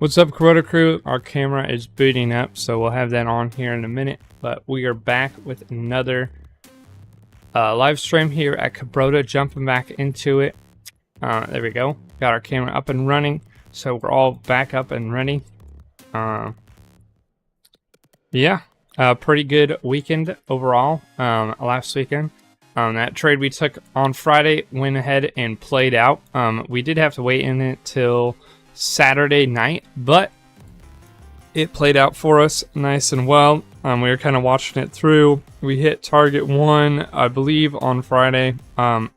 What's up, Corona crew? Our camera is booting up, so we'll have that on here in a minute. But we are back with another live stream here at Cabrota, jumping back into it. There we go. Got our camera up and running, so we're all back up and ready. Yeah, pretty good weekend overall. Last weekend, that trade we took on Friday went ahead and played out. We did have to wait in it till Saturday night, but it played out for us nice and well. We were kind of watching it through. We hit target 1, I believe, on Friday. I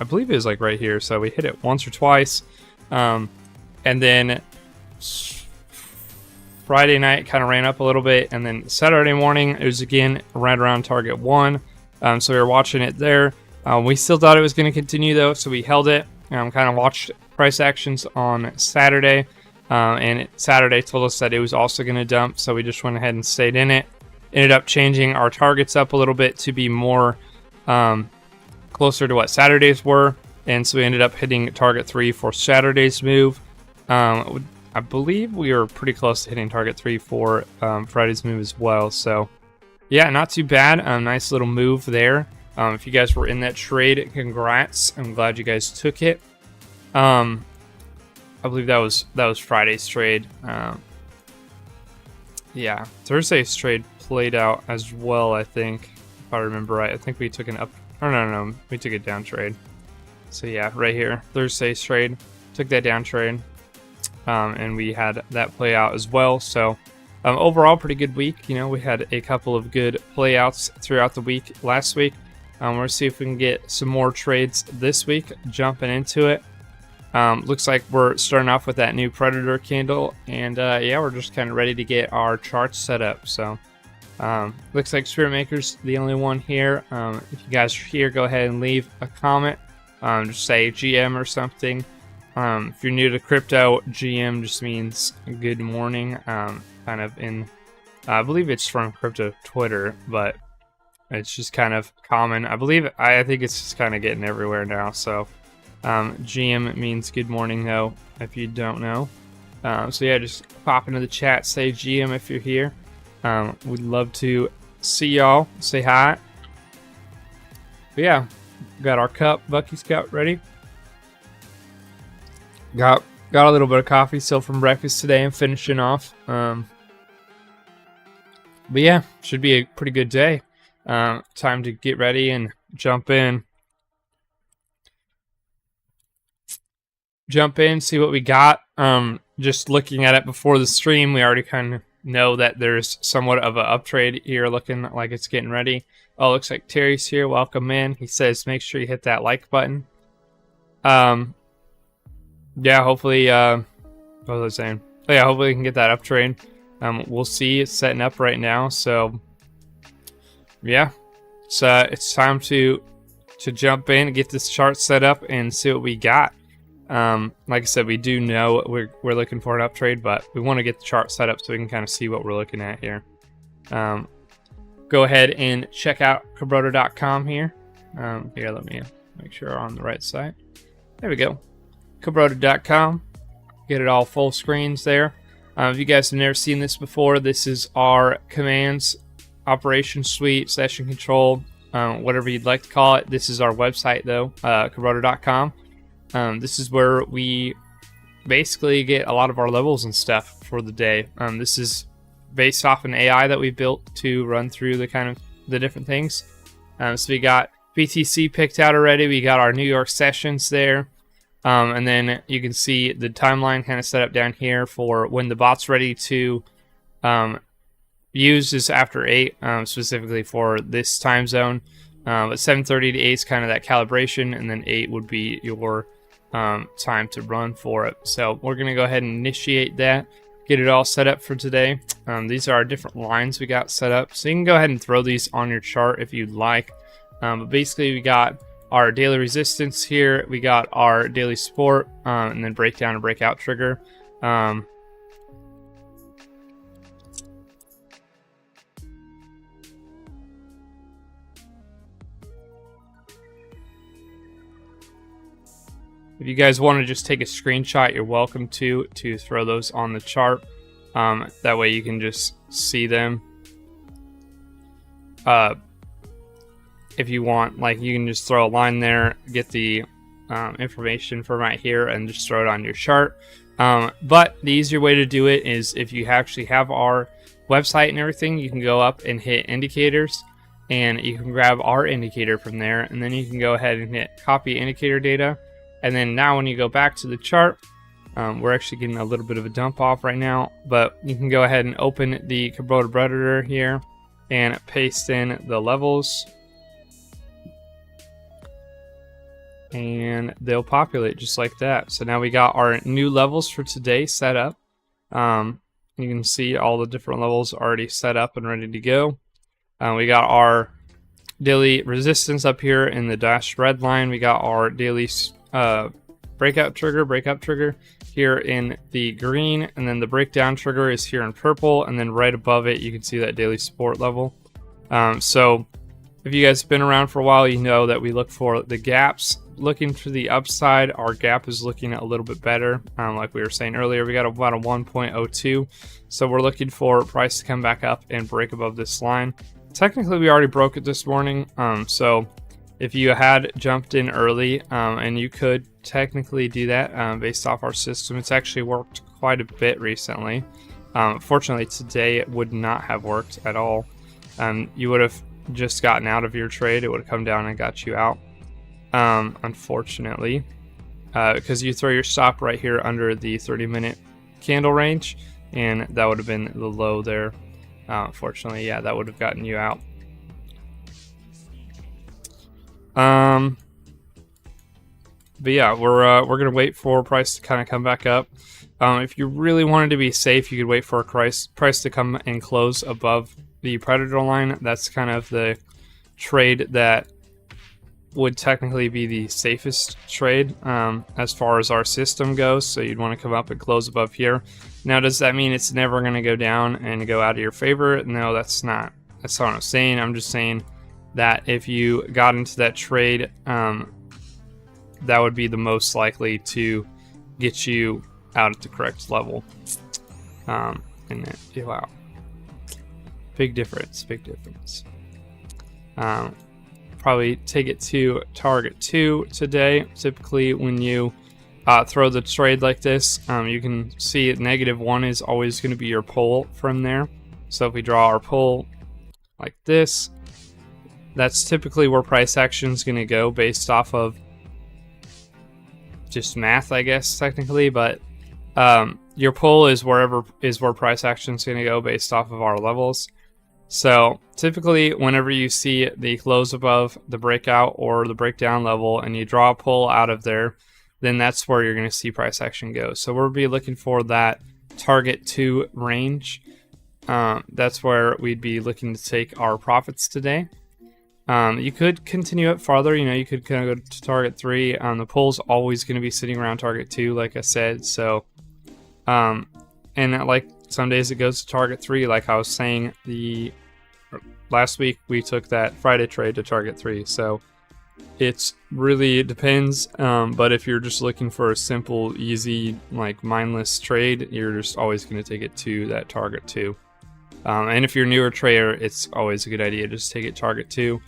believe it was like right here, so we hit it once or twice. And then Friday night kind of ran up a little bit, and then Saturday morning it was again right around target 1. So we were watching it there. We still thought it was going to continue though, so we held it. Kind of watched price actions on Saturday, and Saturday told us that it was also going to dump, so we just went ahead and stayed in it. Ended up changing our targets up a little bit to be more closer to what Saturday's were, and so we ended up hitting target 3 for Saturday's move. I believe we were pretty close to hitting target 3 for Friday's move as well, so yeah, not too bad. Nice little move there. If you guys were in that trade, congrats. I'm glad you guys took it. I believe that was Friday's trade. Yeah, Thursday's trade played out as well, I think, if I remember right. I think we took an up, or no, we took a down trade. So yeah, right here, Thursday's trade, took that down trade, and we had that play out as well. So overall, pretty good week. You know, we had a couple of good playouts throughout the week last week. We're going to see if we can get some more trades this week, jumping into it. Looks like we're starting off with that new Predator candle, and yeah, we're just kind of ready to get our charts set up. So looks like Spirit Maker's the only one here. If you guys are here, go ahead and leave a comment. Just say GM or something. If you're new to crypto, GM just means good morning. Kind of in, I believe it's from crypto Twitter, but it's just kind of common. I think it's just kind of getting everywhere now. So GM means good morning though, if you don't know. So yeah, just pop into the chat, say GM if you're here. We'd love to see y'all, say hi. But yeah, got our cup, Bucky's cup ready. Got a little bit of coffee still from breakfast today and finishing off. But yeah, should be a pretty good day. Time to get ready and jump in, see what we got. Just looking at it before the stream, we already kind of know that there's somewhat of an up trade here, looking like it's getting ready. Oh, looks like Terry's here. Welcome in. He says make sure you hit that like button. Yeah, hopefully what was I saying? Oh, yeah, hopefully we can get that up trade. We'll see. It's setting up right now, so yeah, it's time to jump in and get this chart set up and see what we got. Like I said, we do know we're looking for an up trade, but we want to get the chart set up so we can kind of see what we're looking at here. Go ahead and check out Cabrota.com here. Here, let me make sure we're on the right site. There we go. Cabrota.com. Get it all full screens there. If you guys have never seen this before, this is our commands, operation suite, session control, whatever you'd like to call it. This is our website though, Cabrota.com. This is where we basically get a lot of our levels and stuff for the day. This is based off an AI that we built to run through the different things. So we got BTC picked out already. We got our New York sessions there. And then you can see the timeline kind of set up down here for when the bot's ready to use is after 8, specifically for this time zone. But 7:30 to 8 is kind of that calibration, and then 8 would be your time to run for it. So we're going to go ahead and initiate that, get it all set up for today. These are our different lines we got set up. So you can go ahead and throw these on your chart if you'd like. But basically we got our daily resistance here, we got our daily support, and then breakdown and breakout trigger. If you guys want to just take a screenshot, you're welcome to throw those on the chart. That way you can just see them. If you want, like, you can just throw a line there, get the information from right here, and just throw it on your chart. But the easier way to do it is if you actually have our website and everything, you can go up and hit indicators, and you can grab our indicator from there, and then you can go ahead and hit copy indicator data. And then now when you go back to the chart, we're actually getting a little bit of a dump off right now, but you can go ahead and open the Kubota Predator here and paste in the levels, and they'll populate just like that. So now we got our new levels for today set up. You can see all the different levels already set up and ready to go. We got our daily resistance up here in the dashed red line. We got our daily breakout trigger here in the green, and then the breakdown trigger is here in purple, and then right above it you can see that daily support level. So if you guys have been around for a while, you know that we look for the gaps. Looking to the upside, our gap is looking a little bit better. Like we were saying earlier, we got about a 1.02, so we're looking for price to come back up and break above this line. Technically we already broke it this morning, so if you had jumped in early, and you could technically do that based off our system. It's actually worked quite a bit recently. Fortunately today it would not have worked at all. You would have just gotten out of your trade. It would have come down and got you out, unfortunately, because you throw your stop right here under the 30-minute candle range, and that would have been the low there. Fortunately, yeah, that would have gotten you out. But yeah, we're gonna wait for price to kind of come back up. If you really wanted to be safe, you could wait for a price to come and close above the Predator line. That's kind of the trade that would technically be the safest trade as far as our system goes. So you'd want to come up and close above here. Now, does that mean it's never going to go down and go out of your favor? No, that's not what I'm saying. I'm just saying that if you got into that trade, that would be the most likely to get you out at the correct level. And then, wow, big difference. Probably take it to target 2 today. Typically when you throw the trade like this, you can see -1 is always going to be your pull from there. So if we draw our pull like this, that's typically where price action is going to go based off of just math, I guess, technically. But your pull is where price action is going to go based off of our levels. So typically whenever you see the close above the breakout or the breakdown level and you draw a pull out of there, then that's where you're going to see price action go. So we'll be looking for that target 2 range. That's where we'd be looking to take our profits today. You could continue it farther. You could kind of go to target 3. The pull's always going to be sitting around target 2, like I said. So, and like some days it goes to target 3. Like I was saying, last week we took that Friday trade to target 3. So it really depends. But if you're just looking for a simple, easy, like mindless trade, you're just always going to take it to that target 2. And if you're a newer trader, it's always a good idea to just take it target 2,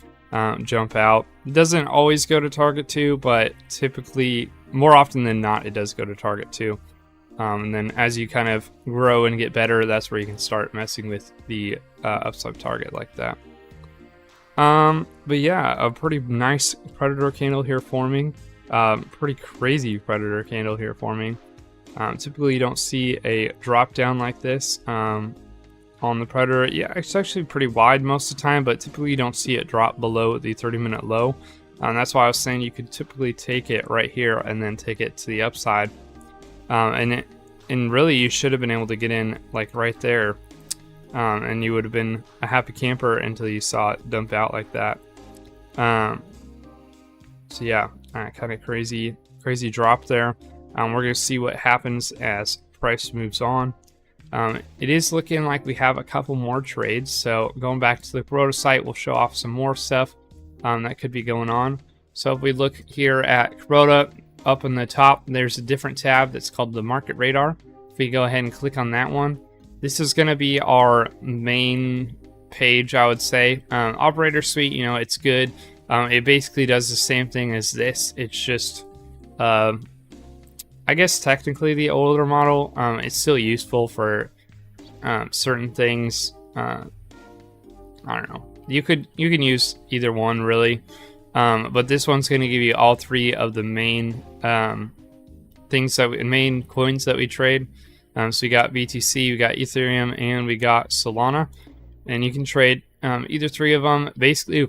jump out. It doesn't always go to target 2, but typically, more often than not, it does go to target 2. And then as you kind of grow and get better, that's where you can start messing with the upside target like that. But yeah, a pretty nice Predator candle here forming. Pretty crazy Predator candle here forming. Typically, you don't see a drop down like this. On the Predator, yeah, it's actually pretty wide most of the time, but typically you don't see it drop below the 30-minute low. And that's why I was saying you could typically take it right here and then take it to the upside. And really you should have been able to get in like right there, and you would have been a happy camper until you saw it dump out like that. So yeah, kind of crazy drop there. We're gonna see what happens as price moves on. It is looking like we have a couple more trades, so going back to the Kubota site, we'll show off some more stuff that could be going on. So if we look here at Kubota, up in the top, there's a different tab that's called the Market Radar. If we go ahead and click on that one, this is going to be our main page, I would say. Operator Suite, you know, it's good. It basically does the same thing as this. It's just, I guess technically the older model. It's still useful for certain things. I don't know. You can use either one really, but this one's going to give you all three of the main main coins that we trade. So we got BTC, we got Ethereum, and we got Solana, and you can trade either three of them. Basically,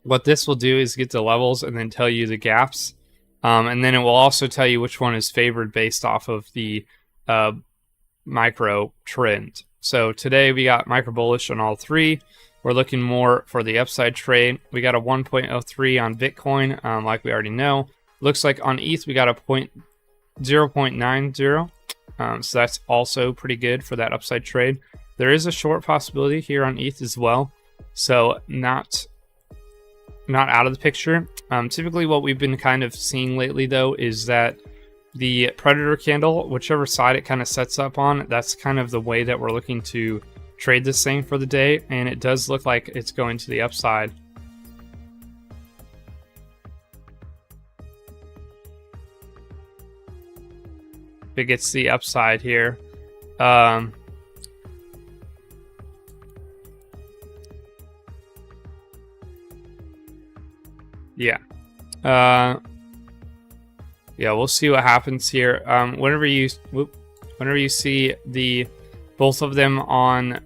what this will do is get the levels and then tell you the gaps, and then it will also tell you which one is favored based off of the micro trend. So today we got micro bullish on all three. We're looking more for the upside trade. We got a 1.03 on Bitcoin, like we already know. Looks like on ETH we got a 0.90. So that's also pretty good for that upside trade. There is a short possibility here on ETH as well, so not out of the picture. Typically what we've been kind of seeing lately though is that the Predator candle, whichever side it kind of sets up on, that's kind of the way that we're looking to trade this thing for the day, and it does look like it's going to the upside. It gets the upside here. Yeah, we'll see what happens here. Whenever you see both of them on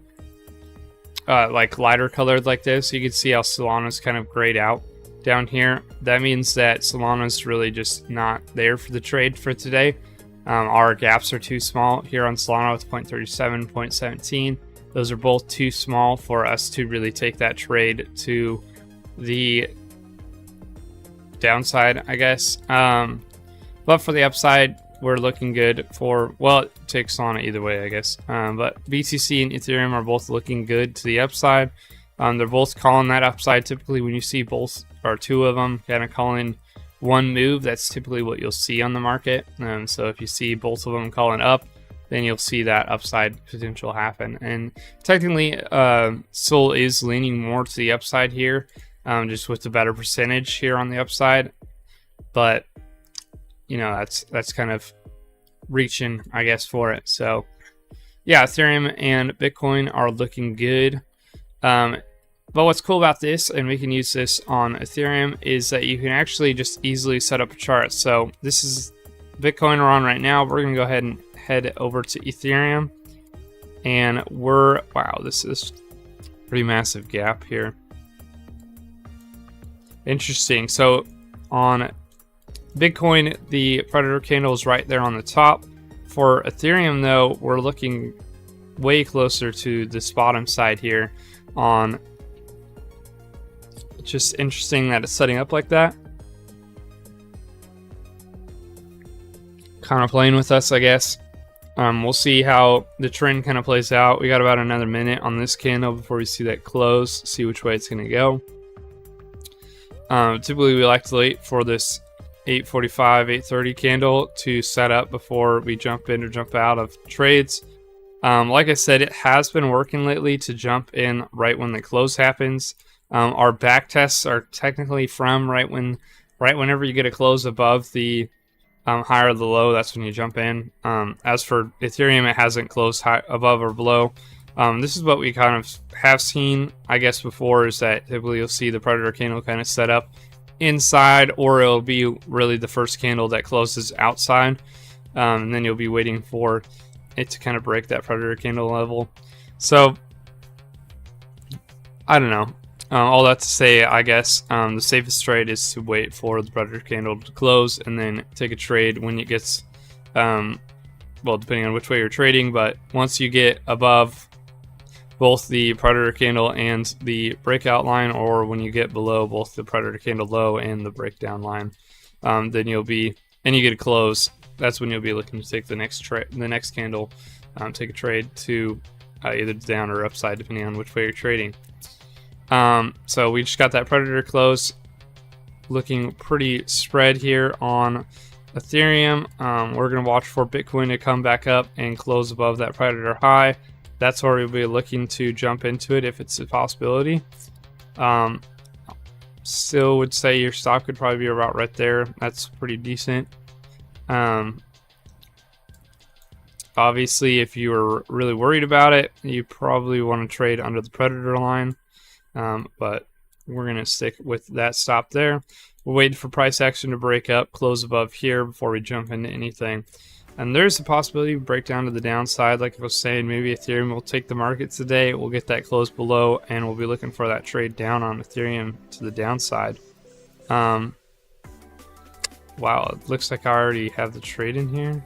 like lighter colored like this, you can see how Solana's kind of grayed out down here. That means that Solana's really just not there for the trade for today. Our gaps are too small here on Solana with 0.37, 0.17. Those are both too small for us to really take that trade to the downside, I guess. But for the upside, we're looking good for, well, it takes Solana either way, I guess. But BTC and Ethereum are both looking good to the upside. They're both calling that upside. Typically, when you see both or two of them kind of calling one move, that's typically what you'll see on the market. So if you see both of them calling up, then you'll see that upside potential happen. And technically, Sol is leaning more to the upside here, just with the better percentage here on the upside. But you know, that's kind of reaching, I guess, for it. So yeah, Ethereum and Bitcoin are looking good. But what's cool about this, and we can use this on Ethereum, is that you can actually just easily set up a chart. So this is Bitcoin we're on right now. We're going to go ahead and head over to Ethereum. And wow, this is a pretty massive gap here. Interesting. So on Bitcoin, the Predator candle is right there on the top. For Ethereum, though, we're looking way closer to this bottom side here on. It's just interesting that it's setting up like that. Kind of playing with us, I guess. We'll see how the trend kind of plays out. We got about another minute on this candle before we see that close, see which way it's going to go. Typically, we like to wait for this 8:45, 8:30 candle to set up before we jump in or jump out of trades. Like I said, it has been working lately to jump in right when the close happens. Our back tests are technically from right whenever you get a close above the high or the low, that's when you jump in. As for Ethereum, it hasn't closed high, above or below. This is what we kind of have seen, I guess, before, is that typically you'll see the Predator candle kind of set up inside, or it'll be really the first candle that closes outside, and then you'll be waiting for it to kind of break that Predator candle level. So I don't know. All that to say, I guess the safest trade is to wait for the Predator candle to close and then take a trade when it gets, well, depending on which way you're trading, but once you get above both the Predator candle and the breakout line, or when you get below both the Predator candle low and the breakdown line, then you'll be, and you get a close, that's when you'll be looking to take the next candle, take a trade to either down or upside, depending on which way you're trading. So we just got that Predator close, looking pretty spread here on Ethereum, we're going to watch for Bitcoin to come back up and close above that predator high. That's where we'll be looking to jump into it if it's a possibility. Still would say your stop could probably be about right there. That's pretty decent. Obviously, if you were really worried about it, you probably want to trade under the predator line. But we're going to stick with that stop there. We're waiting for price action to break up, close above here before we jump into anything. And there's a possibility of break down to the downside. Like I was saying, maybe Ethereum will take the market today. We'll get that close below, and we'll be looking for that trade down on Ethereum to the downside. Wow, it looks like I already have the trade in here.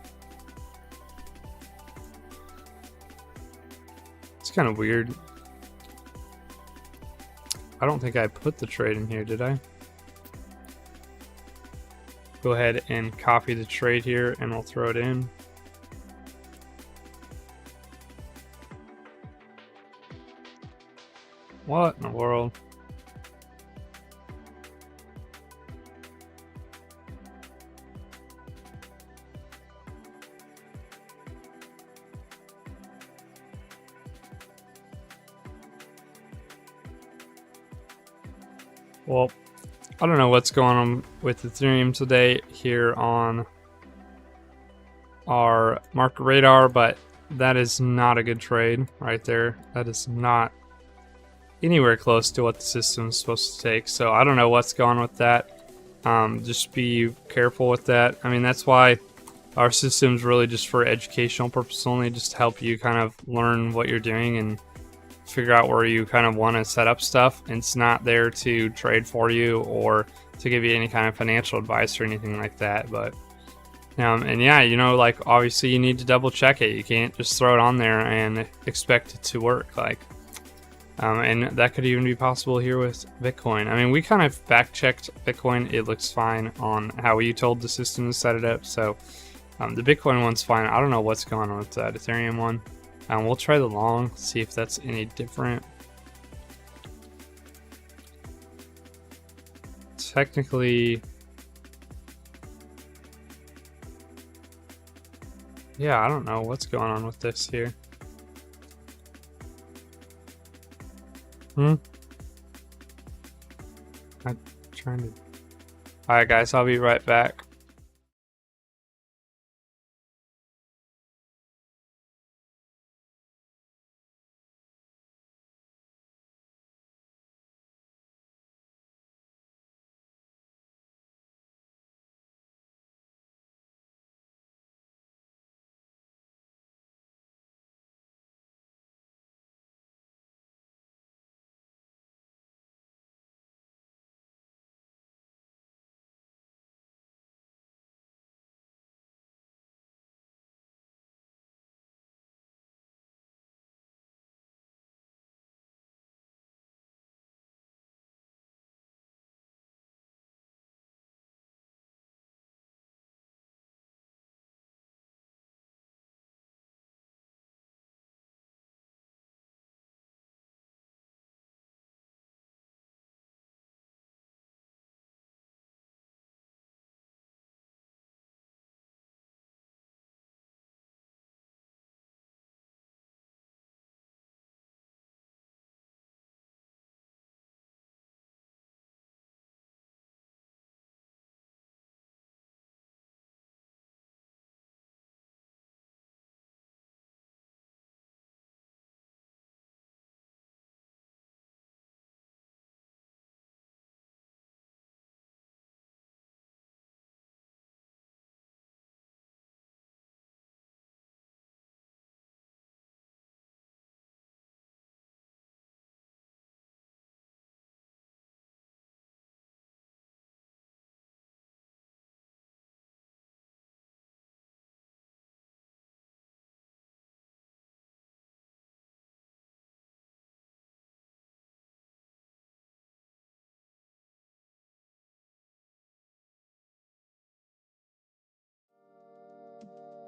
It's kind of weird. I don't think I put the trade in here, did I? Go ahead and copy the trade here and we'll throw it in. What in the world? Well, I don't know what's going on with Ethereum today here on our market radar, but that is not a good trade right there. That is not anywhere close to what the system is supposed to take. So I don't know what's going on with that. Just be careful with that. I mean, that's why our system's really just for educational purposes only, just to help you kind of learn what you're doing and figure out where you kind of want to set up stuff. It's not there to trade for you or to give you any kind of financial advice or anything like that. But and yeah, you know, like obviously you need to double check it. You can't just throw it on there and expect it to work. Like and that could even be possible here with Bitcoin. I mean, we kind of back checked Bitcoin. It looks fine on how you told the system to set it up. So the Bitcoin one's fine. I don't know what's going on with that Ethereum one. We'll try the long, see if that's any different. Technically, yeah, I don't know what's going on with this here. I'm trying to... Alright guys, I'll be right back.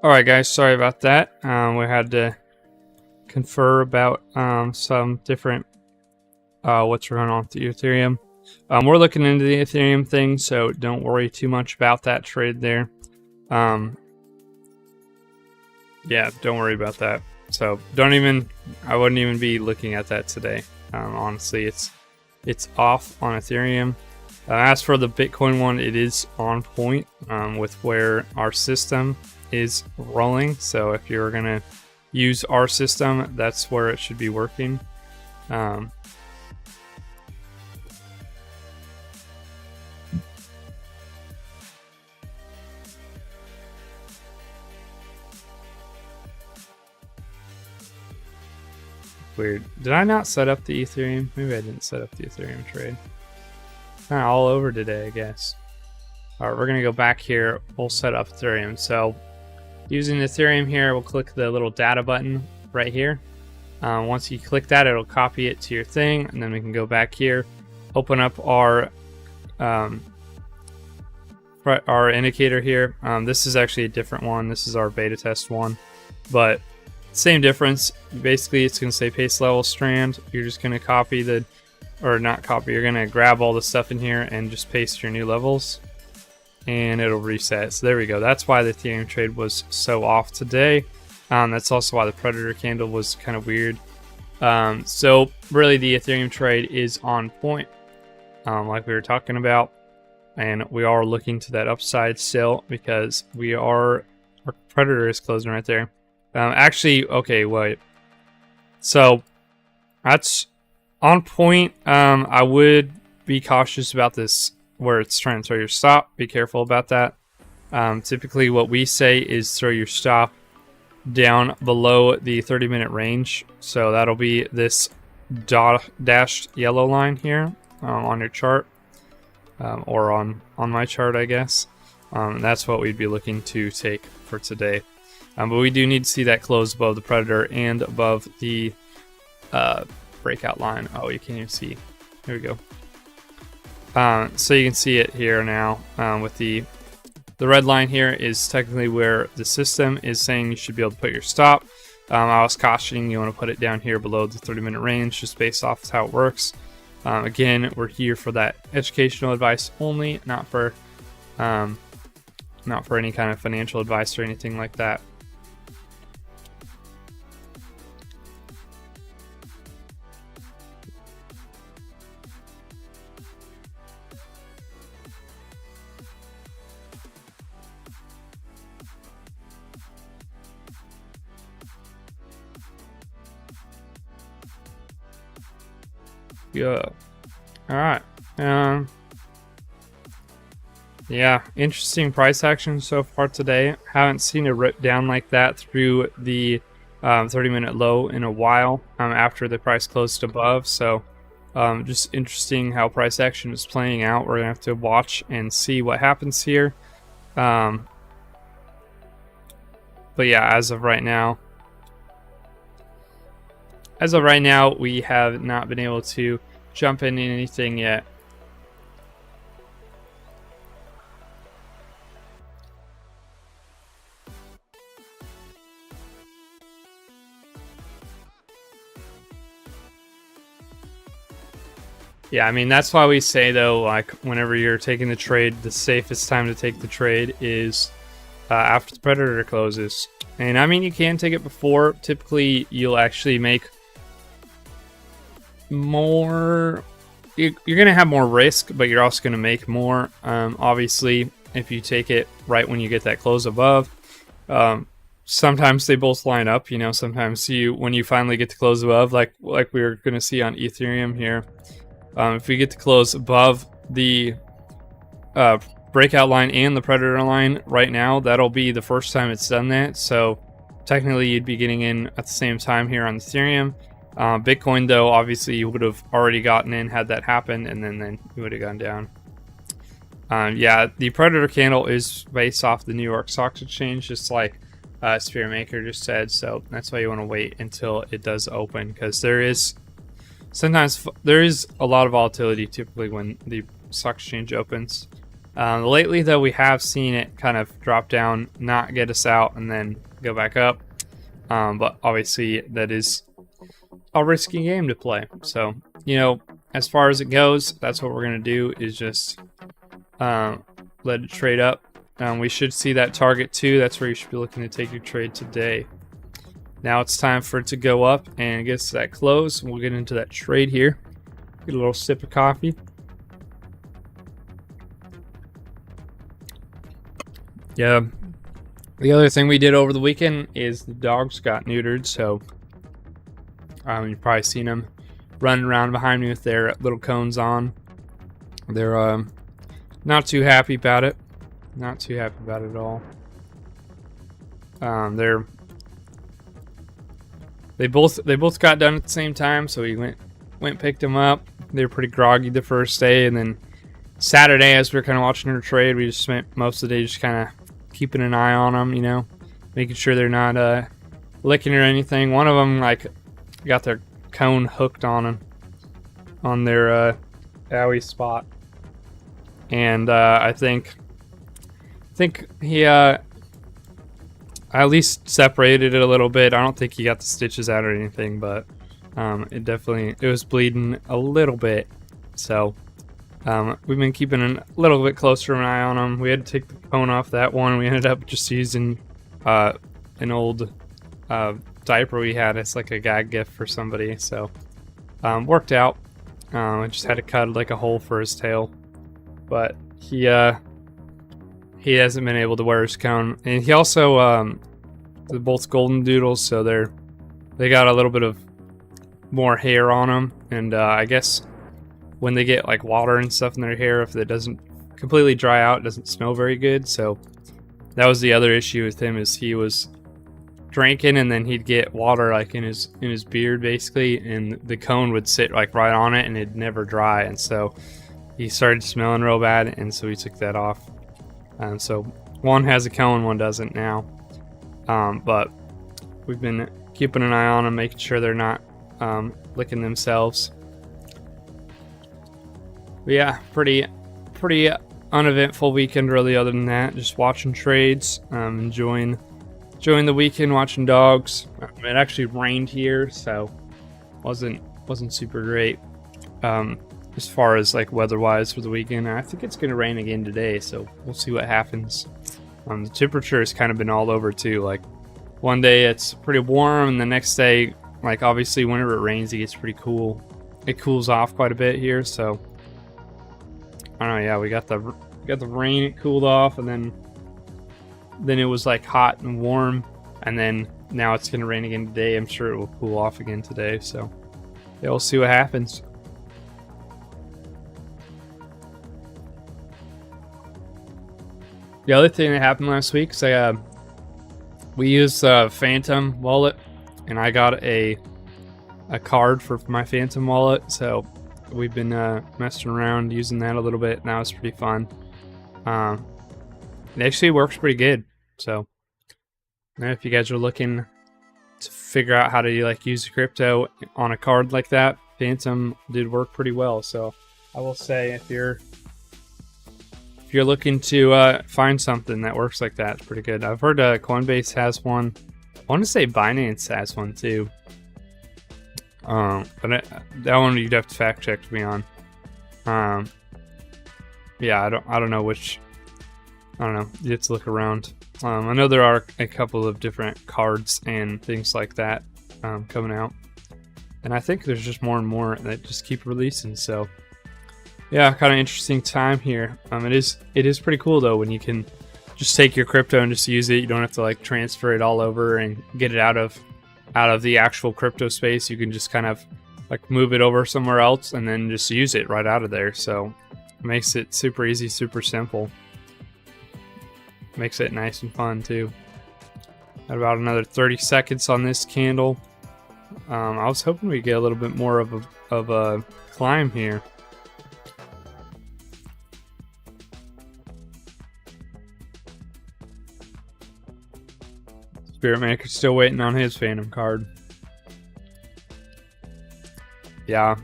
Alright guys, sorry about that. We had to confer about some different what's going on with the Ethereum. We're looking into the Ethereum thing, so don't worry too much about that trade there. Yeah, don't worry about that. So I wouldn't even be looking at that today. Honestly, it's off on Ethereum. As for the Bitcoin one, it is on point with where our system is rolling. So if you're gonna use our system, that's where it should be working. Weird. Did I not set up the Ethereum? Maybe I didn't set up the Ethereum trade. Kind of all over today, I guess. All right, we're gonna go back here. We'll set up Ethereum. So using Ethereum here, we'll click the little data button right here. Once you click that, it'll copy it to your thing, and then we can go back here, open up our indicator here. This is actually a different one. This is our beta test one, but same difference. Basically, it's going to say paste level strand. You're just going to copy you're going to grab all the stuff in here and just paste your new levels, and it'll reset. So there we go. That's why the Ethereum trade was so off today. That's also why the Predator candle was kind of weird. So really, the Ethereum trade is on point, like we were talking about, and we are looking to that upside still because our Predator is closing right there. Actually, okay, wait. So that's on point. I would be cautious about this where it's trying to throw your stop. Be careful about that. Typically, what we say is throw your stop down below the 30-minute range. So that'll be this dashed yellow line here on your chart, or on my chart, I guess. That's what we'd be looking to take for today. But we do need to see that close above the Predator and above the breakout line. Oh, you can't even see. Here we go. So you can see it here now with the red line here is technically where the system is saying you should be able to put your stop. I was cautioning you want to put it down here below the 30-minute range just based off how it works. Again, we're here for that educational advice only, not for any kind of financial advice or anything like that. Yeah. All right. Yeah, interesting price action so far today. Haven't seen a rip down like that through the 30-minute low in a while after the price closed above. So just interesting how price action is playing out. We're gonna have to watch and see what happens here. But yeah, as of right now, we have not been able to jump in anything yet. Yeah, I mean, that's why we say, though, like, whenever you're taking the trade, the safest time to take the trade is after the Predator closes. And, I mean, you can take it before. Typically, you'll actually make more. You're going to have more risk, but you're also going to make more. Obviously, if you take it right when you get that close above, sometimes they both line up. You know, sometimes when you finally get to close above, like we were going to see on Ethereum here. If we get to close above the breakout line and the Predator line right now, that'll be the first time it's done that. So technically you'd be getting in at the same time here on Ethereum. Bitcoin, though, obviously you would have already gotten in had that happened, and then you would have gone down. Yeah, the Predator candle is based off the New York Stock Exchange, just like Spirit Maker just said. So that's why you want to wait until it does open, because there is a lot of volatility typically when the stock exchange opens. Lately, though, we have seen it kind of drop down, not get us out, and then go back up. But obviously, that is a risky game to play. So, you know, as far as it goes, that's what we're going to do, is just let it trade up We should see that target too. That's where you should be looking to take your trade today. Now it's time for it to go up and get to that close. We'll get into that trade here. Get a little sip of coffee. Yeah. The other thing we did over the weekend is the dogs got neutered, so you've probably seen them running around behind me with their little cones on. They're not too happy about it. Not too happy about it at all. They both got done at the same time, so we went and picked them up. They were pretty groggy the first day, and then Saturday, as we were kind of watching her trade, we just spent most of the day just kind of keeping an eye on them, you know, making sure they're not licking or anything. One of them like got their cone hooked on them, on their owie spot, and I think he at least separated it a little bit. I don't think he got the stitches out or anything, but it was bleeding a little bit. So we've been keeping a little bit closer an eye on him. We had to take the cone off that one. We ended up just using an old diaper we had. It's like a gag gift for somebody, so worked out. I just had to cut like a hole for his tail, but he hasn't been able to wear his cone. And he also they're both golden doodles, so they got a little bit of more hair on them, and I guess when they get like water and stuff in their hair, if it doesn't completely dry out, it doesn't smell very good. So that was the other issue with him, is he was drinking and then he'd get water like in his beard basically, and the cone would sit like right on it and it'd never dry, and so he started smelling real bad, and so we took that off. So one has a cone, one doesn't now, but we've been keeping an eye on them, making sure they're not licking themselves. But yeah, pretty uneventful weekend really. Other than that, just watching trades, enjoying the weekend, watching dogs. It actually rained here, so wasn't super great as far as like weather-wise for the weekend. I think it's gonna rain again today, so we'll see what happens. The temperature has kind of been all over too. Like one day it's pretty warm, and the next day, like obviously whenever it rains, it gets pretty cool. It cools off quite a bit here, so I don't know. Yeah, we got the rain. It cooled off, and then it was like hot and warm, and then now it's gonna rain again today. I'm sure it will cool off again today, so yeah, we'll see what happens. The other thing that happened last week is we used Phantom wallet, and I got a card for my Phantom wallet, so we've been messing around using that a little bit. Now it's pretty fun. It actually works pretty good. So if you guys are looking to figure out how to like use crypto on a card like that, Phantom did work pretty well. So I will say, if you're looking to find something that works like that, it's pretty good. I've heard Coinbase has one. I want to say Binance has one too. But that one you'd have to fact check me on. Yeah, I don't know which. I don't know. You have to look around. I know there are a couple of different cards and things like that coming out, and I think there's just more and more that just keep releasing. So yeah, kind of interesting time here. It is pretty cool though when you can just take your crypto and just use it. You don't have to like transfer it all over and get it out of the actual crypto space. You can just kind of like move it over somewhere else and then just use it right out of there. So it makes it super easy, super simple. Makes it nice and fun too. Got about another 30 seconds on this candle. I was hoping we'd get a little bit more of a climb here. Spirit Maker's still waiting on his Phantom card. Yeah,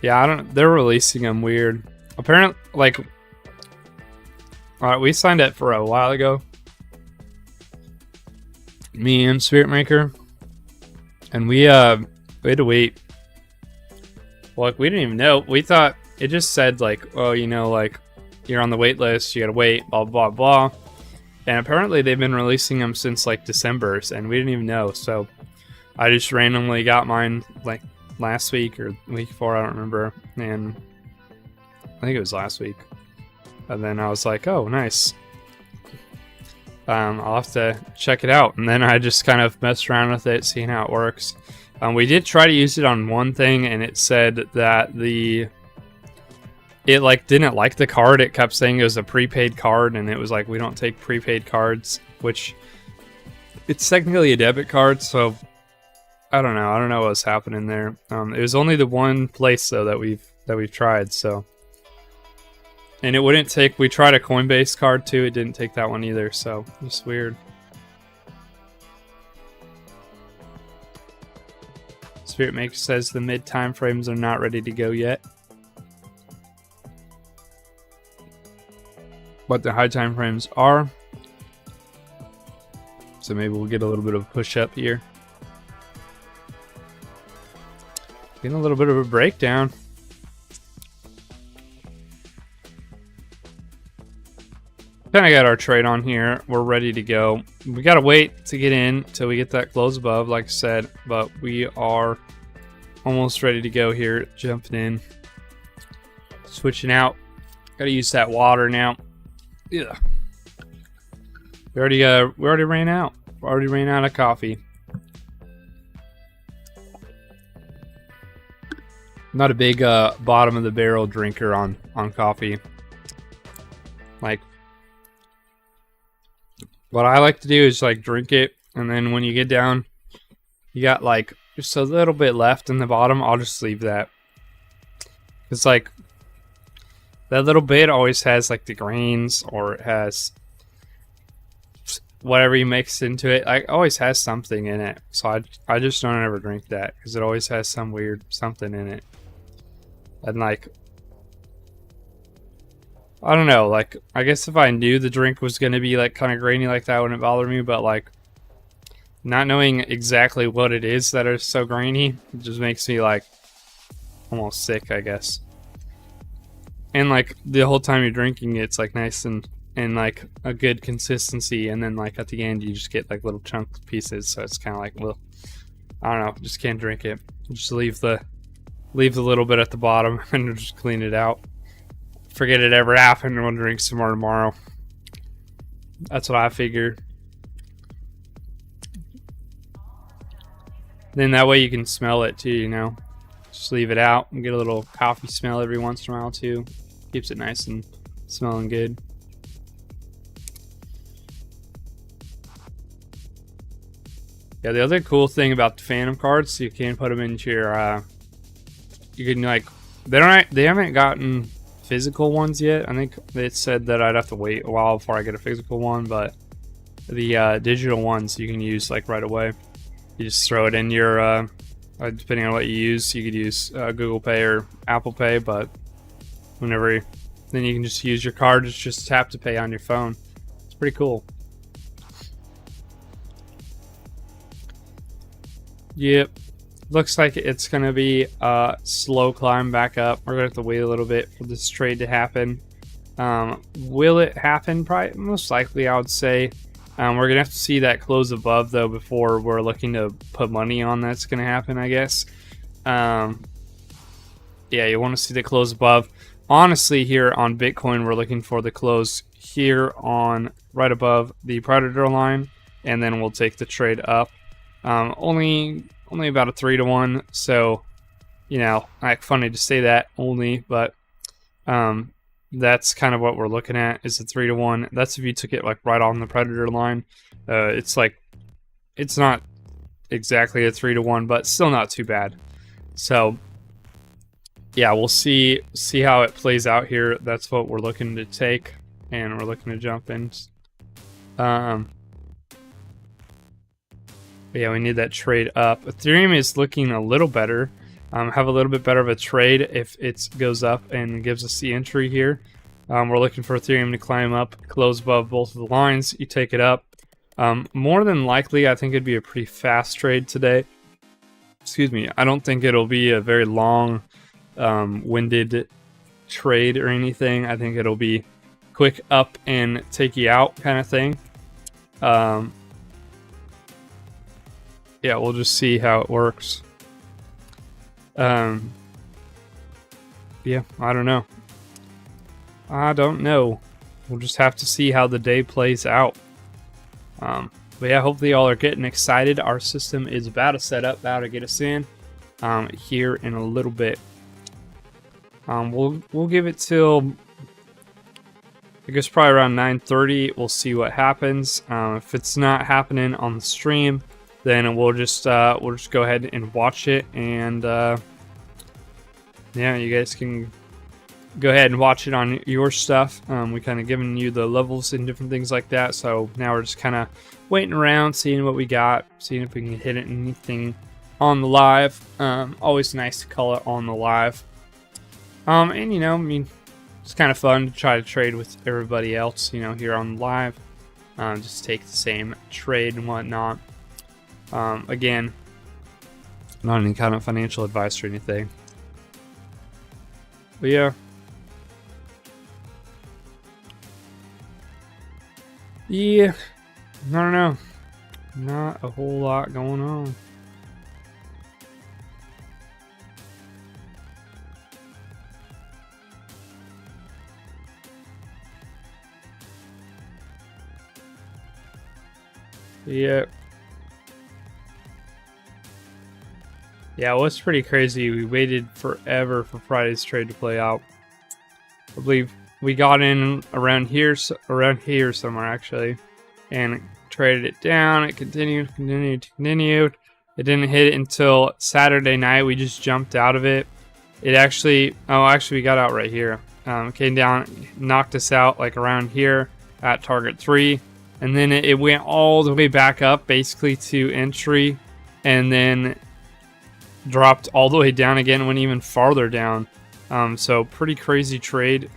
I don't. They're releasing them weird. Apparently, like, we signed up for a while ago. Me and Spirit Maker, and we had to wait. Well, like, we didn't even know. We thought it just said like, oh, you know, like you're on the wait list, you gotta wait, blah, blah, blah. And apparently they've been releasing them since like December, and we didn't even know. So I just randomly got mine like last week or the week before, I don't remember. And I think it was last week. And then I was like, oh, nice. I'll have to check it out. And then I just kind of messed around with it, seeing how it works. We did try to use it on one thing, and it said that it like didn't like the card. It kept saying it was a prepaid card, and it was like, we don't take prepaid cards, which it's technically a debit card. So I don't know what was happening there. It was only the one place though that we've tried. So, and it wouldn't take. We tried a Coinbase card too. It didn't take that one either. So it's weird. Spirit Maker says the mid time frames are not ready to go yet, but the high time frames are. So maybe we'll get a little bit of a push up here. Getting a little bit of a breakdown. Kind of got our trade on here. We're ready to go. We got to wait to get in till we get that close above, like I said, but we are almost ready to go here. Jumping in. Switching out. Got to use that water now. Yeah. We already ran out. We already ran out of coffee. Not a big bottom of the barrel drinker on coffee. Like, what I like to do is like drink it, and then when you get down, you got like just a little bit left in the bottom. I'll just leave that. It's like that little bit always has like the grains, or it has whatever you mix into it. Like, always has something in it. So I just don't ever drink that because it always has some weird something in it. And like, I don't know, like, I guess if I knew the drink was going to be like kind of grainy like that, wouldn't bother me, but like, not knowing exactly what it is that is so grainy, it just makes me like almost sick, I guess. And like, the whole time you're drinking it's like nice and like a good consistency, and then like at the end you just get like little chunk pieces, so it's kind of like, well, I don't know, just can't drink it. Just leave the little bit at the bottom and just clean it out. Forget it ever happened, and we'll drink some more tomorrow. That's what I figured. Then that way you can smell it too, you know. Just leave it out and get a little coffee smell every once in a while too. Keeps it nice and smelling good. Yeah, the other cool thing about the Phantom cards, you can put them into your you can like, they haven't gotten physical ones yet. I think it said that I'd have to wait a while before I get a physical one, but the digital ones you can use like right away. You just throw it in your depending on what you use, you could use Google Pay or Apple Pay, but then you can just use your card. It's just tap to pay on your phone. It's pretty cool. Yep. Looks like it's going to be a slow climb back up. We're going to have to wait a little bit for this trade to happen. Will it happen? Probably, most likely, I would say. We're going to have to see that close above, though, before we're looking to put money on that's going to happen, I guess. Yeah, you want to see the close above. Honestly, here on Bitcoin, we're looking for the close here on right above the Predator line, and then we'll take the trade up. Only about a 3-to-1, so, you know, like, funny to say that only, but that's kind of what we're looking at, is a 3-to-1. That's if you took it like right on the Predator line. It's like, it's not exactly a 3-to-1, but still not too bad. So yeah, we'll see how it plays out here. That's what we're looking to take, and we're looking to jump in. Yeah, we need that trade up. Ethereum is looking a little better. Have a little bit better of a trade if it goes up and gives us the entry here. We're looking for Ethereum to climb up, close above both of the lines. You take it up. More than likely, I think it'd be a pretty fast trade today. Excuse me. I don't think it'll be a very long, winded trade or anything. I think it'll be quick up and take you out kind of thing. Yeah, we'll just see how it works. Yeah, I don't know. We'll just have to see how the day plays out. But yeah, hopefully y'all are getting excited. Our system is about to set up, about to get us in here in a little bit. We'll give it till, I guess, probably around 9:30. We'll see what happens. If it's not happening on the stream, then we'll just go ahead and watch it, and yeah, you guys can go ahead and watch it on your stuff. We kind of given you the levels and different things like that, so now we're just kind of waiting around, seeing what we got, seeing if we can hit anything on the live. Always nice to call it on the live. And you know, I mean, it's kind of fun to try to trade with everybody else, you know, here on the live. Just take the same trade and whatnot. Again, not any kind of financial advice or anything. But yeah. Yeah, I don't know. Not a whole lot going on. Yeah. Yeah, well, it's pretty crazy. We waited forever for Friday's trade to play out. I believe we got in around here somewhere actually, and traded it down. It continued. It didn't hit it until Saturday night. We just jumped out of it. It actually, we got out right here. Came down, knocked us out like around here at target 3, and then it went all the way back up basically to entry, and then dropped all the way down again, went even farther down. So pretty crazy trade.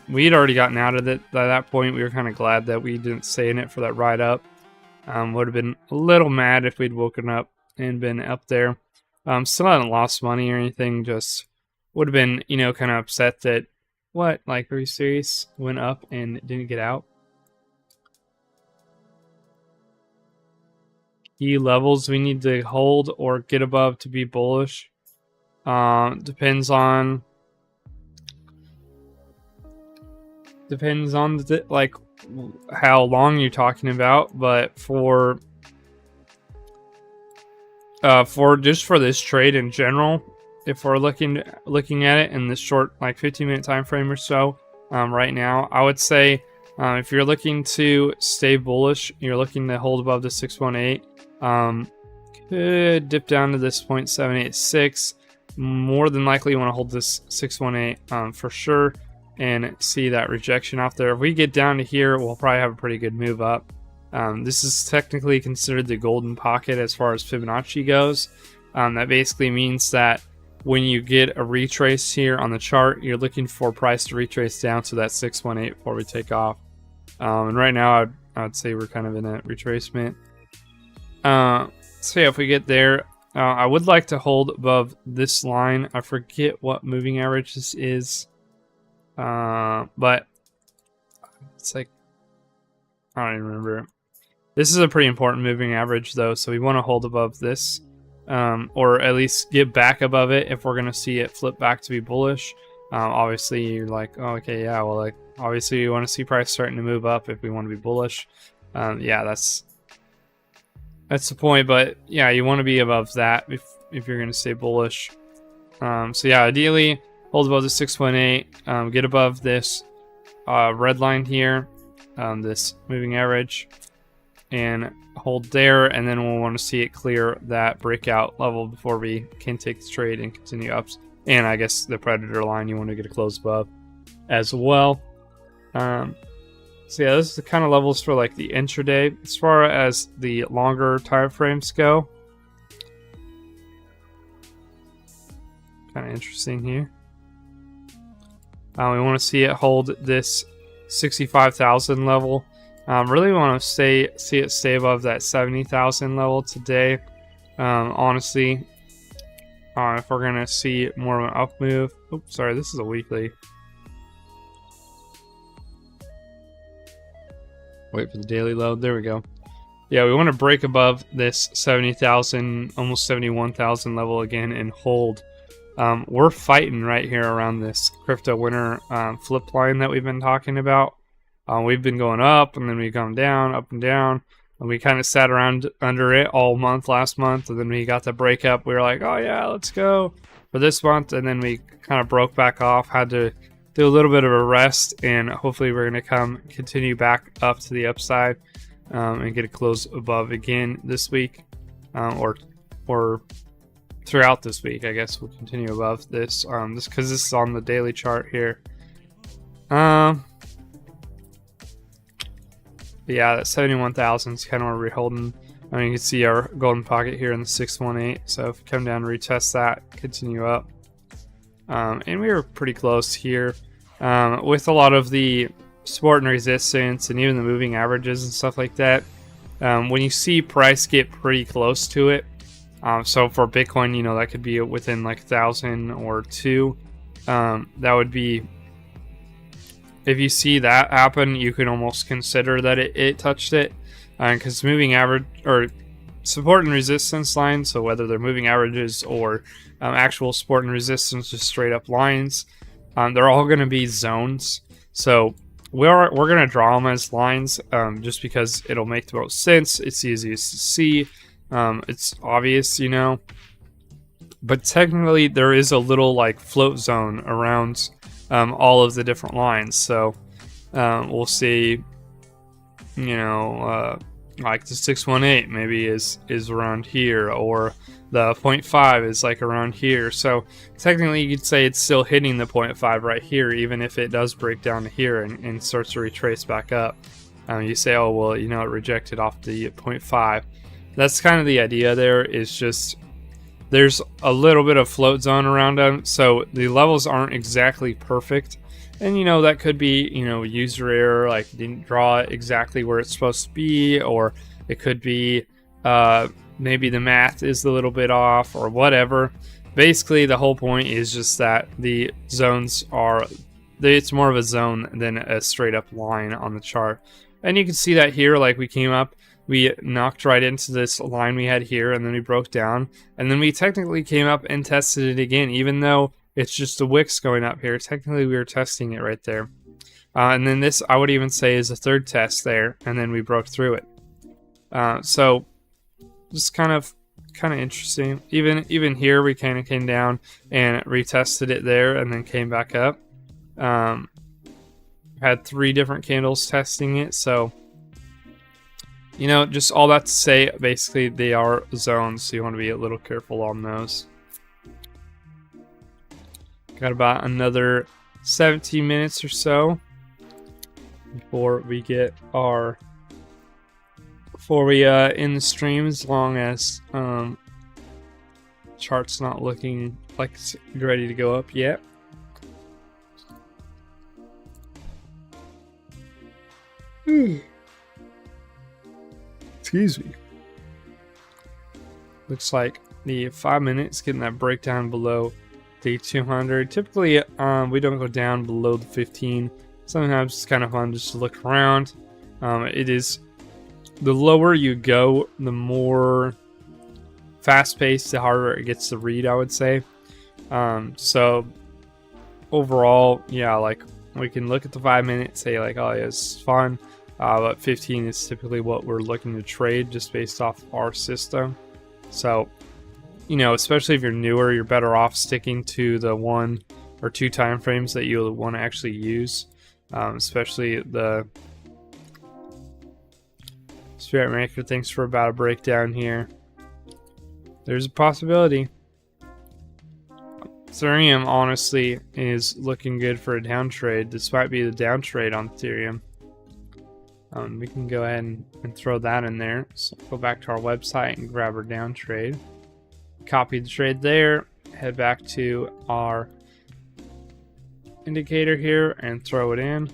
We had already gotten out of it by that point. We were kind of glad that we didn't stay in it for that ride up. Would have been a little mad if we'd woken up and been up there. Still hadn't lost money or anything, just would have been, you know, kind of upset that, what, like, are you serious? Went up and didn't get out? Key levels we need to hold or get above to be bullish. Depends on like how long you're talking about, but for this trade in general, if we're looking at it in this short, like 15-minute time frame or so, right now, I would say if you're looking to stay bullish, you're looking to hold above the 618. Could dip down to this 0.786. More than likely, you want to hold this 618 for sure, and see that rejection off there. If we get down to here, we'll probably have a pretty good move up. This is technically considered the golden pocket as far as Fibonacci goes. That basically means that when you get a retrace here on the chart, you're looking for price to retrace down to that 618 before we take off. And right now, I'd say we're kind of in a retracement. So yeah, if we get there, I would like to hold above this line. I forget what moving average this is, but it's like, I don't even remember. This is a pretty important moving average though, so we want to hold above this, or at least get back above it if we're going to see it flip back to be bullish. Obviously you're like, oh, okay, yeah, well, like, obviously we want to see price starting to move up if we want to be bullish. Yeah, that's the point, but yeah, you want to be above that if you're going to stay bullish. So yeah, ideally hold above the 618, get above this red line here, this moving average, and hold there, and then we'll want to see it clear that breakout level before we can take the trade and continue ups. And I guess the predator line you want to get a close above as well. So yeah, this is the kind of levels for like the intraday. As far as the longer time frames go, kind of interesting here. We want to see it hold this 65,000 level. Really want to see it stay above that 70,000 level today. Honestly, if we're gonna see more of an up move. Oops, sorry, this is a weekly. Wait for the daily load. There we go. Yeah, we want to break above this 70,000, almost 71,000 level again and hold. We're fighting right here around this crypto winter flip line that we've been talking about. We've been going up and then we've gone down, up and down. And we kind of sat around under it all month last month. And then we got the breakup. We were like, oh yeah, let's go for this month. And then we kind of broke back off, had to do a little bit of a rest. And hopefully we're going to continue back up to the upside. And get a close above again this week, or throughout this week. I guess we'll continue above this, just because this is on the daily chart here. Yeah, that 71,000 is kind of where we're holding. I mean, you can see our golden pocket here in the 618. So if we come down and retest that, continue up, and we were pretty close here, with a lot of the support and resistance and even the moving averages and stuff like that. When you see price get pretty close to it, so for Bitcoin, you know, that could be within like 1,000 or 2. That would be, if you see that happen, you can almost consider that it touched it, because moving average or support and resistance lines, so whether they're moving averages or actual support and resistance, just straight up lines, they're all going to be zones. So we're going to draw them as lines, just because it'll make the most sense. It's easiest to see. It's obvious, you know. But technically, there is a little like float zone around all of the different lines. So we'll see, you know, like the 618 maybe is around here, or the 0.5 is like around here. So technically you could say it's still hitting the 0.5 right here, even if it does break down to here and starts to retrace back up. You say, oh, well, you know, it rejected off the 0.5. That's kind of the idea there, is just there's a little bit of float zone around them. So the levels aren't exactly perfect. And, you know, that could be, you know, user error, like didn't draw it exactly where it's supposed to be, or it could be maybe the math is a little bit off or whatever. Basically, the whole point is just that the zones are, it's more of a zone than a straight up line on the chart. And you can see that here, like we came up, we knocked right into this line we had here, and then we broke down, and then we technically came up and tested it again, even though it's just the wicks going up here. Technically, we were testing it right there. And then this, I would even say, is a third test there, and then we broke through it. So just kind of interesting. Even here, we kind of came down and retested it there, and then came back up. Had 3 different candles testing it, so you know, just all that to say, basically they are zones, so you want to be a little careful on those. Got about another 17 minutes or so before we get our end the stream, as long as chart's not looking like it's ready to go up yet. Excuse me. Looks like the 5 minutes getting that breakdown below the 200. Typically, we don't go down below the 15. Sometimes it's kind of fun just to look around. It is, the lower you go, the more fast-paced, the harder it gets to read, I would say. So overall, yeah, like we can look at the 5 minutes, say like, oh yeah, it's fun. But 15 is typically what we're looking to trade, just based off our system. So, you know, especially if you're newer, you're better off sticking to the 1 or 2 time frames that you'll want to actually use. Especially the Spirit Maker thinks for about a breakdown here. There's a possibility. Ethereum, honestly, is looking good for a down trade. This might be the down trade on Ethereum. We can go ahead and throw that in there. So go back to our website and grab our down trade. Copy the trade there. Head back to our indicator here and throw it in.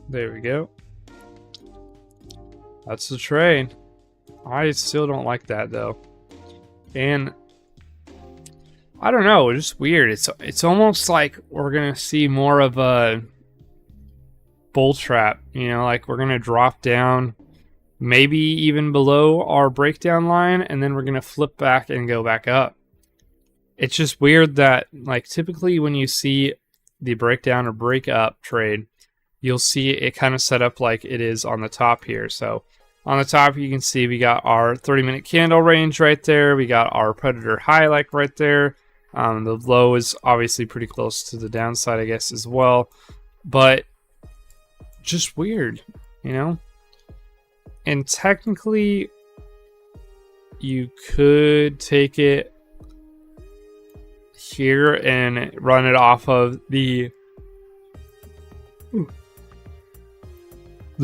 There we go. That's the trade. I still don't like that though. And I don't know, it's just weird. It's almost like we're gonna see more of a bull trap. You know, like we're gonna drop down, maybe even below our breakdown line, and then we're gonna flip back and go back up. It's just weird that, like, typically when you see the breakdown or break up trade, you'll see it kind of set up like it is on the top here. So on the top, you can see we got our 30-minute candle range right there. We got our predator high, like right there. The low is obviously pretty close to the downside, I guess, as well. But just weird, you know? And technically, you could take it here and run it off of the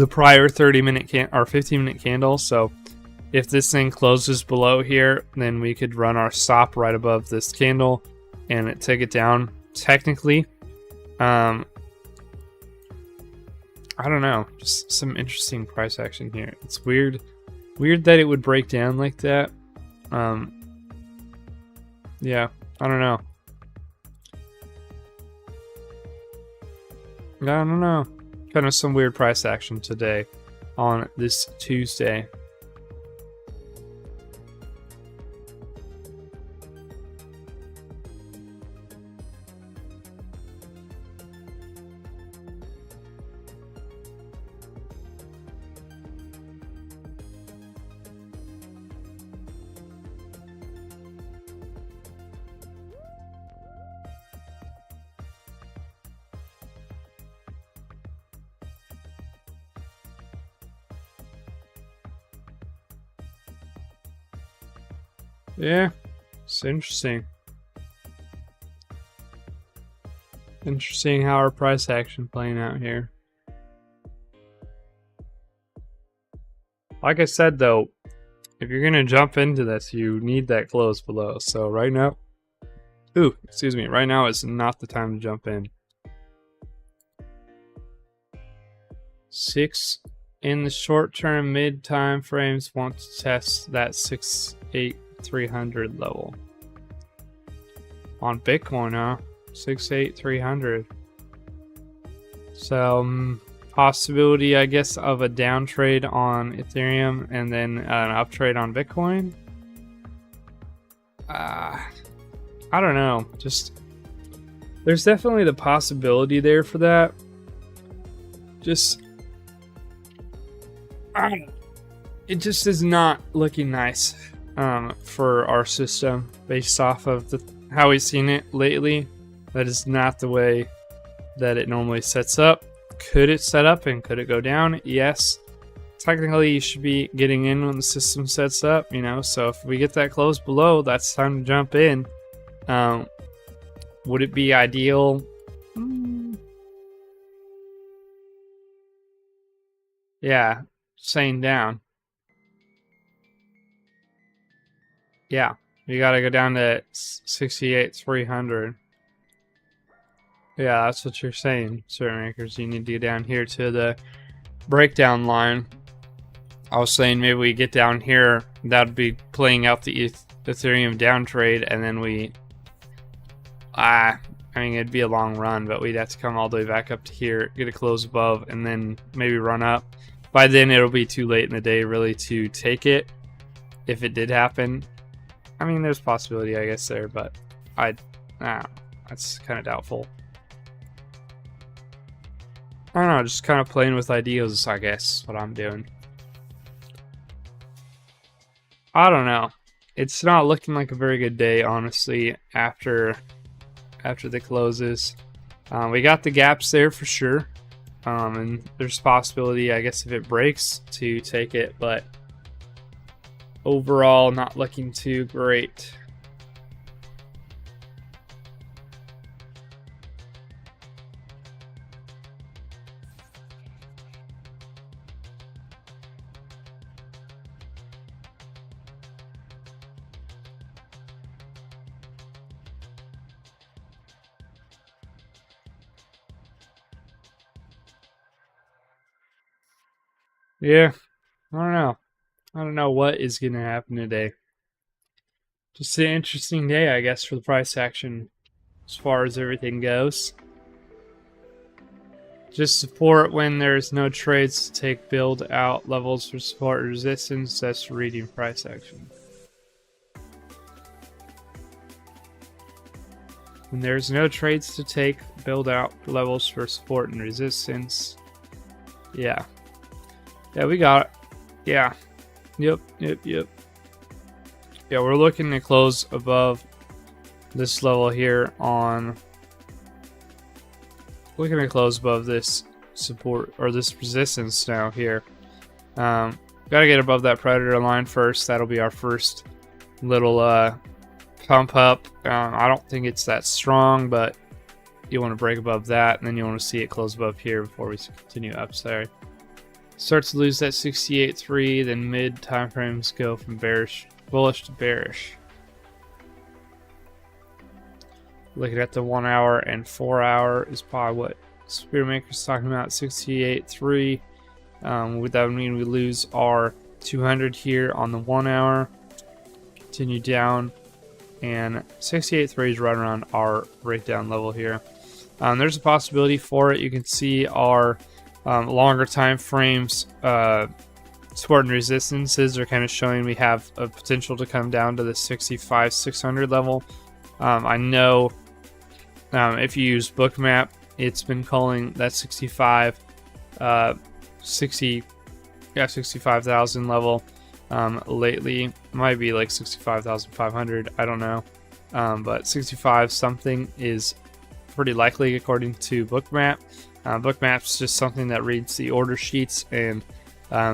prior 30-minute or 15-minute candle. So if this thing closes below here, then we could run our stop right above this candle and take it down. Technically, I don't know, just some interesting price action here. It's weird that it would break down like that. Yeah, I don't know. Kind of some weird price action today on this Tuesday. Yeah, it's interesting. Interesting how our price action playing out here. Like I said, though, if you're gonna jump into this, you need that close below. So right now, right now is not the time to jump in. 6 in the short term, mid time frames want to test that 68300 level. On Bitcoin, huh? 68300. So possibility, I guess, of a down trade on Ethereum and then an up trade on Bitcoin. I don't know. Just there's definitely the possibility there for that. Just it just is not looking nice for our system based off of how we've seen it lately. That is not the way that it normally sets up. Could it set up and could it go down? Yes. Technically, you should be getting in when the system sets up, you know. So if we get that close below, that's time to jump in. Would it be ideal? Yeah, saying down. Yeah, you gotta go down to 68,300. Yeah, that's what you're saying, certain makers. You need to get down here to the breakdown line. I was saying maybe we get down here. That'd be playing out the Ethereum down trade, and then I mean, it'd be a long run, but we'd have to come all the way back up to here, get a close above, and then maybe run up. By then, it'll be too late in the day, really, to take it, if it did happen. I mean, there's possibility, I guess, there, but that's kind of doubtful. I don't know, just kind of playing with ideas, I guess, what I'm doing. I don't know. It's not looking like a very good day, honestly, after the closes. We got the gaps there for sure. And there's possibility, I guess, if it breaks, to take it, but overall, not looking too great. Yeah, I don't know. I don't know what is going to happen today. Just an interesting day, I guess, for the price action as far as everything goes. Just support when there's no trades to take build out levels for support or resistance. That's reading price action. When there's no trades to take build out levels for support and resistance. Yeah. Yeah, we got it. Yeah. Yep. Yeah, we're looking to close above this level here on... We're going to close above this support, or this resistance now here. Got to get above that predator line first. That'll be our first little pump up. I don't think it's that strong, but you want to break above that, and then you want to see it close above here before we continue up. Sorry. Starts to lose that 68.3, then mid time frames go from bullish to bearish. Looking at the 1 hour and 4 hour is probably what Spearmaker's talking about. 68.3. Would that mean we lose our 200 here on the 1 hour? Continue down, and 68.3 is right around our breakdown level here. There's a possibility for it. You can see our longer time frames support and resistances are kind of showing we have a potential to come down to the 65,600 level. I know if you use Bookmap, it's been calling that 65,000 level lately. Might be like 65,500, I don't know, but 65 something is pretty likely according to Bookmap. Bookmap's just something that reads the order sheets and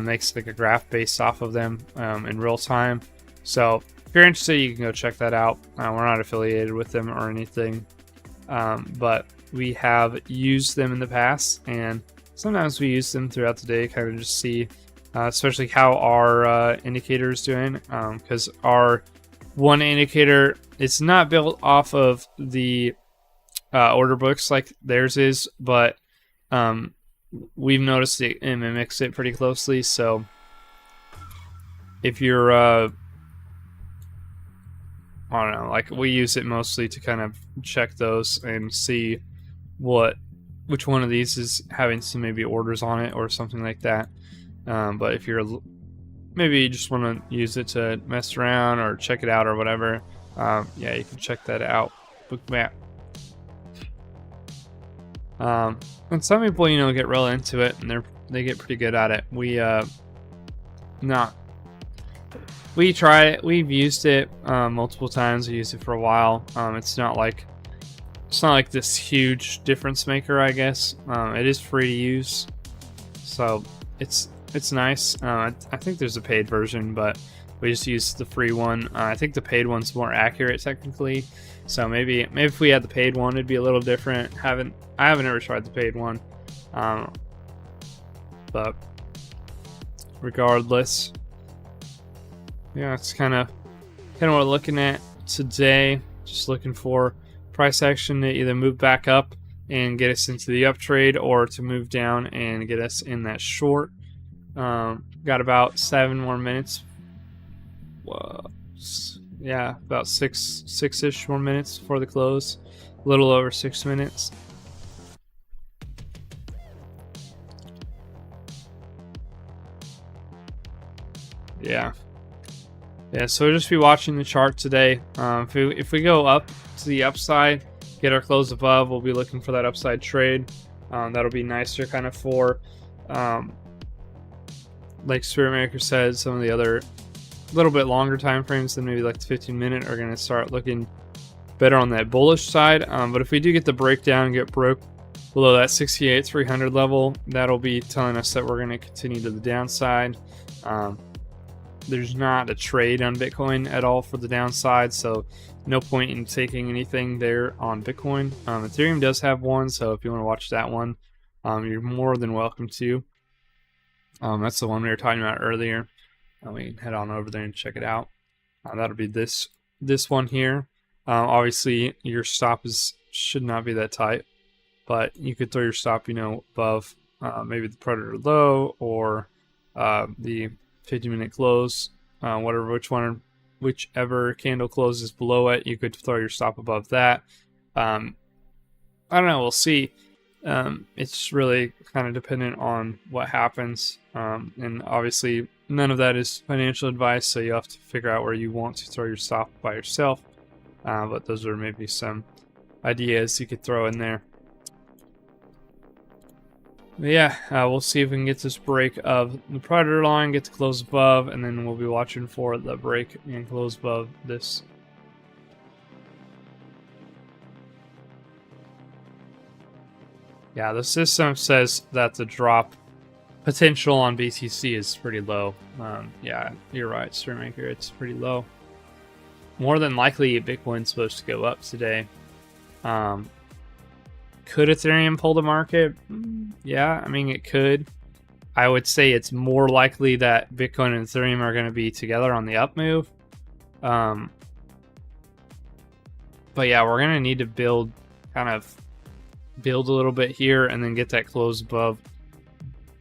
makes like a graph based off of them in real time. So if you're interested, you can go check that out. We're not affiliated with them or anything, but we have used them in the past, and sometimes we use them throughout the day, kind of just see especially how our indicator is doing, because our one indicator, it's not built off of the order books like theirs is, but we've noticed it mimics it pretty closely. So if you're I don't know, like we use it mostly to kind of check those and see which one of these is having some maybe orders on it or something like that. But if you're maybe you just want to use it to mess around or check it out or whatever, yeah, you can check that out. Bookmap. And some people, you know, get real into it, and they get pretty good at it. We try it. We've used it multiple times. We used it for a while. It's not like this huge difference maker, I guess. It is free to use, so it's nice. I think there's a paid version, but we just use the free one. I think the paid one's more accurate technically. So maybe if we had the paid one, it'd be a little different. I haven't ever tried the paid one, but regardless, yeah, it's kind of what we're looking at today. Just looking for price action to either move back up and get us into the up trade, or to move down and get us in that short. Got about 7 more minutes. Yeah, about six-ish more minutes before the close. A little over 6 minutes. Yeah, so we'll just be watching the chart today. If we go up to the upside, get our close above, we'll be looking for that upside trade. That'll be nicer kind of for, like Spearmaker said, some of the other little bit longer time frames than maybe like the 15-minute are going to start looking better on that bullish side. But if we do get the breakdown and get broke below that 68,300 level, that'll be telling us that we're going to continue to the downside. There's not a trade on Bitcoin at all for the downside, so no point in taking anything there on Bitcoin. Ethereum does have one, so if you want to watch that one, you're more than welcome to. That's the one we were talking about earlier. We can head on over there and check it out. That'll be this one here. Obviously, your stop should not be that tight, but you could throw your stop, above maybe the predator low or the 50-minute close, whichever candle closes below it. You could throw your stop above that. I don't know. We'll see. It's really kind of dependent on what happens, and obviously none of that is financial advice, so you have to figure out where you want to throw your stop by yourself, but those are maybe some ideas you could throw in there. But yeah, we'll see if we can get this break of the predator line, get to close above, and then we'll be watching for the break and close above this. Yeah, the system says that the drop potential on BTC is pretty low. Yeah, you're right, Streammaker, it's pretty low. More than likely, Bitcoin's supposed to go up today. Could Ethereum pull the market? Yeah, I mean, it could. I would say it's more likely that Bitcoin and Ethereum are going to be together on the up move. But yeah, we're going to need to build a little bit here and then get that close above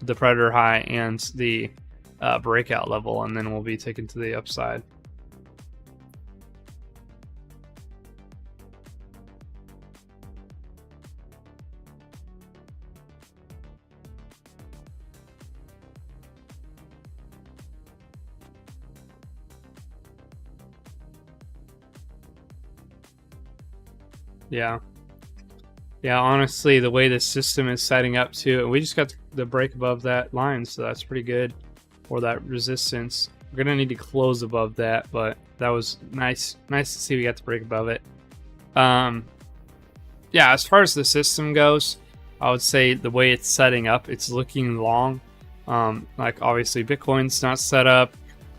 the predator high and the breakout level, and then we'll be taken to the upside. Yeah. Yeah, honestly, the way the system is setting up to, we just got the break above that line, so that's pretty good for that resistance. We're going to need to close above that, but that was nice to see we got the break above it. Yeah, as far as the system goes, I would say the way it's setting up, it's looking long. Like, obviously, Bitcoin's not set up,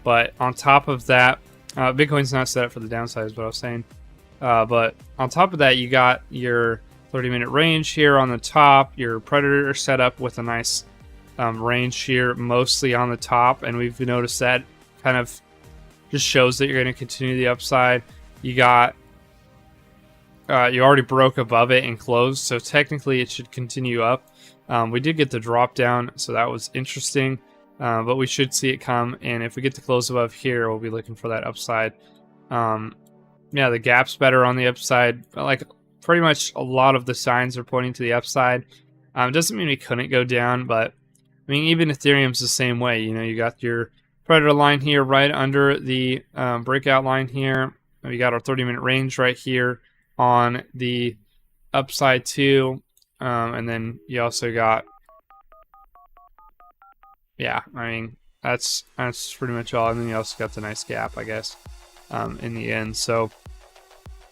but on top of that, Bitcoin's not set up for the downside is what I was saying. But on top of that, you got your 30-minute range here on the top, your predator set up with a nice range here, mostly on the top, and we've noticed that kind of just shows that you're going to continue the upside. You got, you already broke above it and closed, so technically it should continue up. We did get the drop down, so that was interesting, but we should see it come, and if we get to close above here, we'll be looking for that upside. Yeah, the gap's better on the upside, like pretty much a lot of the signs are pointing to the upside. Doesn't mean we couldn't go down, but I mean, even Ethereum's the same way. You know, you got your predator line here right under the breakout line here. We got our 30-minute range right here on the upside too. And then you also got, yeah, I mean, that's pretty much all. And then you also got the nice gap, I guess, in the end. So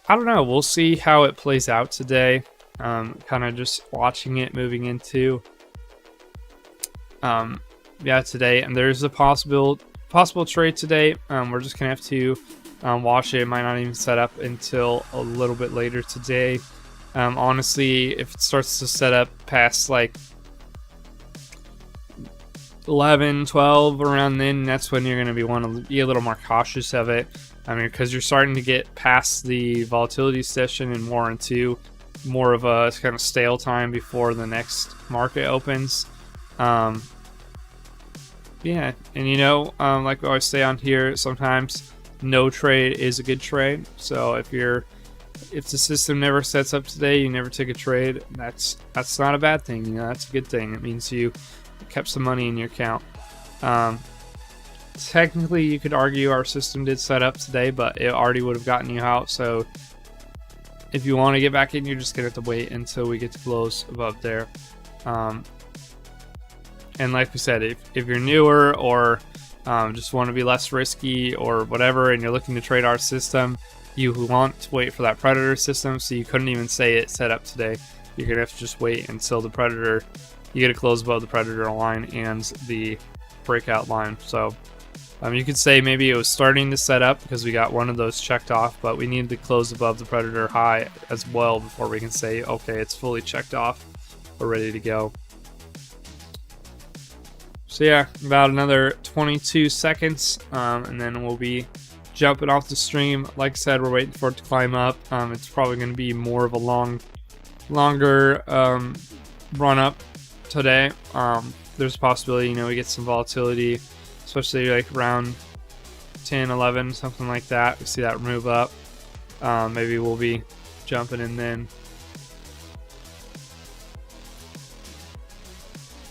I don't know. We'll see how it plays out today. Kind of just watching it moving into today. And there's a possible trade today. We're just gonna have to watch it. It might not even set up until a little bit later today. Honestly, if it starts to set up past like 11, 12, around then, that's when you're going to want to be a little more cautious of it. I mean, because you're starting to get past the volatility session and more into more of a kind of stale time before the next market opens. Yeah, and you know, like we always say on here, sometimes no trade is a good trade. So if the system never sets up today, you never take a trade, that's not a bad thing. You know, that's a good thing. It means you kept some money in your account. Technically, you could argue our system did set up today, but it already would have gotten you out. So if you want to get back in, you're just gonna have to wait until we get to close above there. And like we said, if you're newer or just want to be less risky or whatever, and you're looking to trade our system, you want to wait for that predator system. So you couldn't even say it set up today. You're gonna have to just wait until the predator, you get to close above the predator line and the breakout line. So you could say maybe it was starting to set up because we got one of those checked off, but we need to close above the predator high as well before we can say, okay, it's fully checked off, we're ready to go. So yeah, about another 22 seconds, and then we'll be jumping off the stream. Like I said, we're waiting for it to climb up. It's probably going to be more of a longer run up today. There's a possibility, you know, we get some volatility, especially like around 10, 11, something like that. We see that move up. Maybe we'll be jumping in then.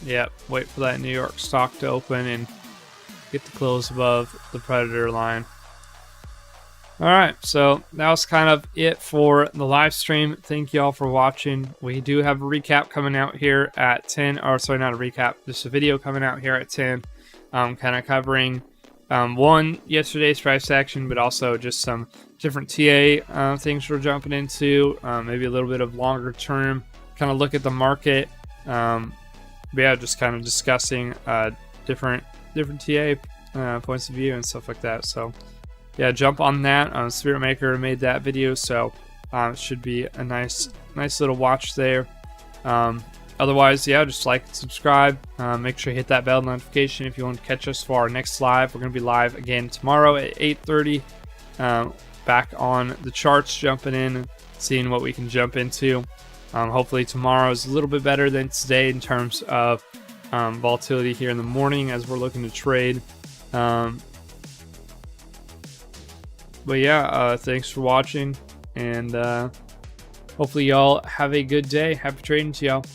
Yep, wait for that New York stock to open and get to close above the Predator line. Alright, so that was kind of it for the live stream. Thank you all for watching. We do have a recap coming out here at 10, or sorry, not a recap, just a video coming out here at 10, kind of covering yesterday's price action, but also just some different TA things we're jumping into, maybe a little bit of longer term, kind of look at the market. But yeah, just kind of discussing different TA points of view and stuff like that. So yeah, jump on that. Spirit Maker made that video, so it should be a nice little watch there. Otherwise, yeah, just like and subscribe. Make sure you hit that bell notification if you want to catch us for our next live. We're going to be live again tomorrow at 8:30. Back on the charts, jumping in, seeing what we can jump into. Hopefully tomorrow is a little bit better than today in terms of volatility here in the morning as we're looking to trade. But yeah, thanks for watching, and hopefully y'all have a good day. Happy trading to y'all.